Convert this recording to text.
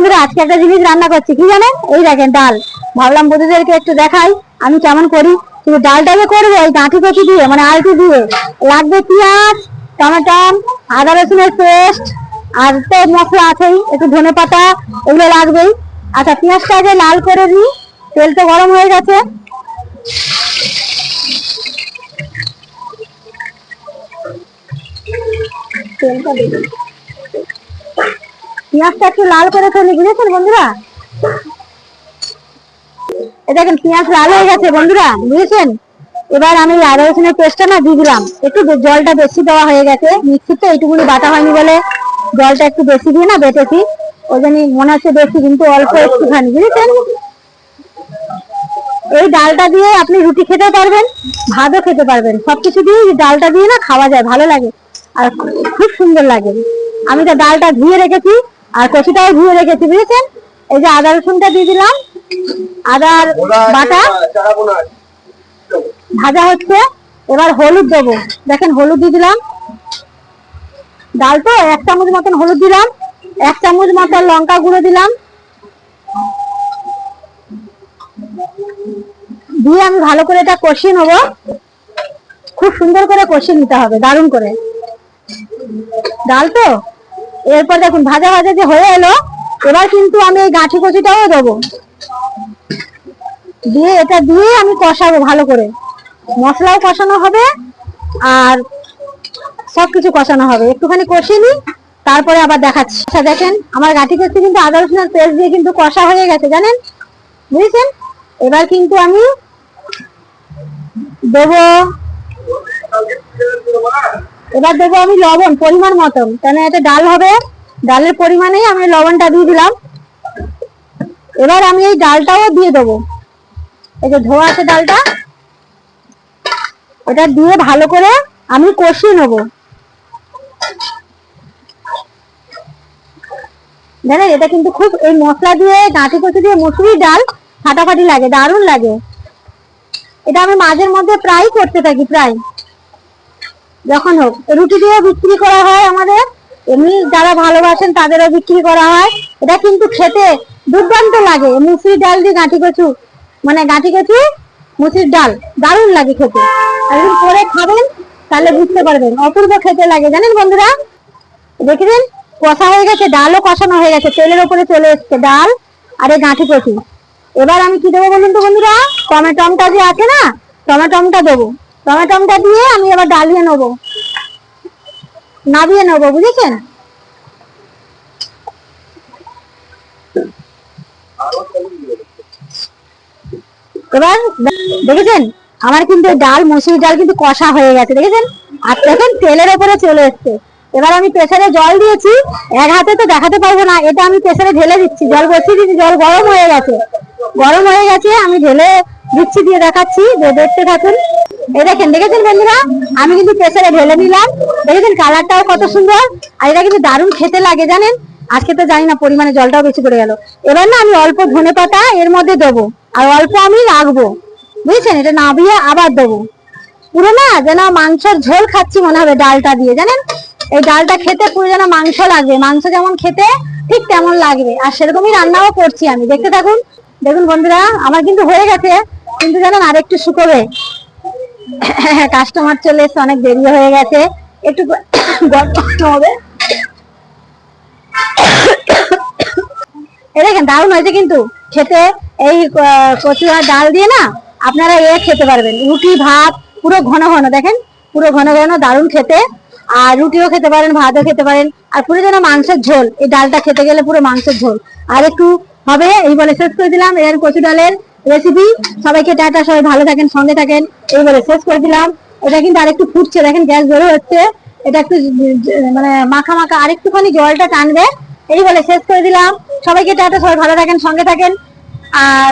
বন্ধুরা আজকে একটা জিনিস রান্না করছি, কি জানেন? এই দেখেন ডাল। ভাবলাম বন্ধুদেরকে একটু দেখাই আমি কেমন করি। কিন্তু ডালটাকে করবো ওই গাঁঠি কচি দিয়ে, মানে আলু দিয়ে। লাগবে পেঁয়াজ, টমেটো, আদা রসুনের পেস্ট, আর তো মশলা আছেই, একটু ধনে পাতা, এগুলো লাগবেই। আচ্ছা, পেঁয়াজটা আগে লাল করে দিই। তেল তো গরম হয়ে গেছে। তেলটা দিই, পেঁয়াজটা একটু লাল করে ফেলি, বুঝেছেন বন্ধুরা? দেখেন পেঁয়াজ লাল হয়ে গেছে বন্ধুরা, বুঝেছেন? এবার আমি আদা রসুনের পেস্টটা না দিয়ে দিলাম। একটু জলটা বেশি দেওয়া হয়ে গেছে, মিক্সিতে এইটুকুনি বাটা হয়নি বলে জলটা একটু বেশি দিয়ে না বেটেছি। ওই জন্য মনে হচ্ছে বেশি, কিন্তু অল্প একটুখানি, বুঝেছেন? এই ডালটা দিয়ে আপনি রুটি খেতে পারবেন, ভাতও খেতে পারবেন, সবকিছু দিয়ে ডালটা দিয়ে না খাওয়া যায়, ভালো লাগে আর খুব সুন্দর লাগে। আমি তো ডালটা ধুয়ে রেখেছি আর কচুটাও ধুয়ে রেখেছি, বুঝেছেন? এই যে আদা রসুনটা দিয়ে দিলাম, আদার বাটা ভাজা হচ্ছে। এবার হলুদ দেবো, দেখেন হলুদ দিয়ে দিলাম। ডাল তো 1 চামচ মতন হলুদ দিলাম, 1 চামচ মতন লঙ্কা গুঁড়ো দিলাম, দিয়ে আমি ভালো করে এটা কষিয়ে নেবো। খুব সুন্দর করে কষিয়ে নিতে হবে, দারুণ করে। ডাল তো এরপর দেখুন ভাজা ভাজা যে হয়ে এলো, এবার কিন্তু আমি এই গাঁঠি কচিটাও দেবো, দিয়ে এটা দিয়ে আমি কষাবো ভালো করে। মশলাও কষানো হবে আর সবকিছু কষানো হবে। একটুখানি কষিয়ে নিই, তারপরে আবার দেখাচ্ছি। আচ্ছা দেখেন আমার গাঁঠি কচি কিন্তু আদা রসুনের পেস্ট দিয়ে কিন্তু কষা হয়ে গেছে, জানেন, বুঝেছেন? এবার কিন্তু আমি দেবো, আমি লবণ পরিমাণ মতন, কেন এটা ডাল হবে, ডালের পরিমাণেই আমি লবণটা দিয়ে দিলাম। এবার আমি এই ডালটাও দিয়ে দেবো, এই যে ধোয়া আছে ডালটা, এটা দিয়ে ভালো করে আমি কষিয়ে নেবো। জানেন এটা কিন্তু খুব, এই মশলা দিয়ে গাঁঠি কচু দিয়ে মুসুরির ডাল ফাটাফাটি লাগে, দারুণ লাগে। এটা আমি মাঝের মধ্যে প্রায় করতে থাকি, প্রায় যখন হোক। রুটি দিয়ে বিক্রি করা হয় আমাদের, এমনি যারা ভালোবাসেন তাদেরও বিক্রি করা হয়। এটা কিন্তু খেতে দুর্দান্ত লাগে, মুসুরির ডাল দিয়ে গাঁঠি কচু, মানে গাঁঠি কচু মুসুরির ডাল, দারুণ লাগে খেতে। একদিন করে খাবেন তাহলে বুঝতে পারবেন, অপূর্ব খেতে লাগে, জানেন বন্ধুরা। দেখেছেন কষা হয়ে গেছে, ডালও কষানো হয়ে গেছে, তেলের উপরে চলে এসছে ডাল আর এই গাঁঠি কচু। এবার আমি কি দেবো বলুন তো বন্ধুরা? টমেটোটা যে আছে না, টমেটোটা দেবো। টমেটোটা দিয়ে আমি এবার ডালিয়ে নেবো, নাবিয়ে নেবো, বুঝেছেন? এবার দেখেছেন আমার কিন্তু ডাল, মুসুরির ডাল কিন্তু কষা হয়ে গেছে, দেখেছেন? আর দেখেন তেলের উপরে চলে এসছে। এবার আমি প্রেসারে জল দিয়েছি, এক হাতে তো দেখাতে পারবো না, এটা আমি প্রেসারে ঢেলে দিচ্ছি। জল বসিয়ে দিচ্ছি, জল গরম হয়ে গেছে, আমি ঢেলে দিচ্ছি, দিয়ে দেখাচ্ছি, দেখতে থাকুন। এই দেখেন, দেখেছেন বন্ধুরা আমি কিন্তু প্রেসারে ঢেলে নিলাম, দেখেছেন কালারটাও কত সুন্দর, আর এটা কিন্তু দারুণ খেতে লাগে, জানেন? আজকে তো জানি না পরিমাণে জলটাও বেশি পড়ে গেল। এবার না আমি অল্প ধনে পাতা এর মধ্যে দেবো, আর অল্প আমি রাখবো, বুঝছেন? এটা নাবিয়ে আবার দেবো। পুরো না যেন মাংসের ঝোল খাচ্ছি মনে হবে ডালটা দিয়ে, জানেন? এই ডালটা খেতে পুরো যেন মাংস লাগবে, মাংস যেমন খেতে ঠিক তেমন লাগবে, আর সেরকমই রান্নাও করছি আমি, দেখতে থাকুন। দেখুন বন্ধুরা আমার কিন্তু হয়ে গেছে, কিন্তু জানেন আর একটু শুকোবে। কাস্টমার চলে এসে অনেক দেরি হয়ে গেছে, একটু গরম হবে। এই দেখেন দারুণ হয়েছে কিন্তু খেতে। এই কচু আর ডাল দিয়ে না আপনারা খেতে পারবেন, রুটি ভাত পুরো ঘন ঘন, দেখেন পুরো ঘন ঘন, দারুণ খেতে। আর রুটিও খেতে পারেন, ভাতও খেতে পারেন, আর পুরো যেন মাংসের ঝোল। এই ডালটা খেতে গেলে পুরো মাংসের ঝোল। আর একটু হবে, এই বলে শেষ করে দিলাম এর কচু ডালের রেসিপি। সবাইকে টাটা, সবাই ভালো থাকেন, সঙ্গে থাকেন, এই বলে শেষ করে দিলাম। এটা কিন্তু আরেকটু ফুটছে, দেখেন গ্যাস বেরো হচ্ছে, এটা একটু মানে মাখা মাখা, আরেকটুখানি জলটা টানবে, এই বলে শেষ করে দিলাম। সবাইকে টাটা, সবাই ভালো থাকেন, সঙ্গে থাকেন। আর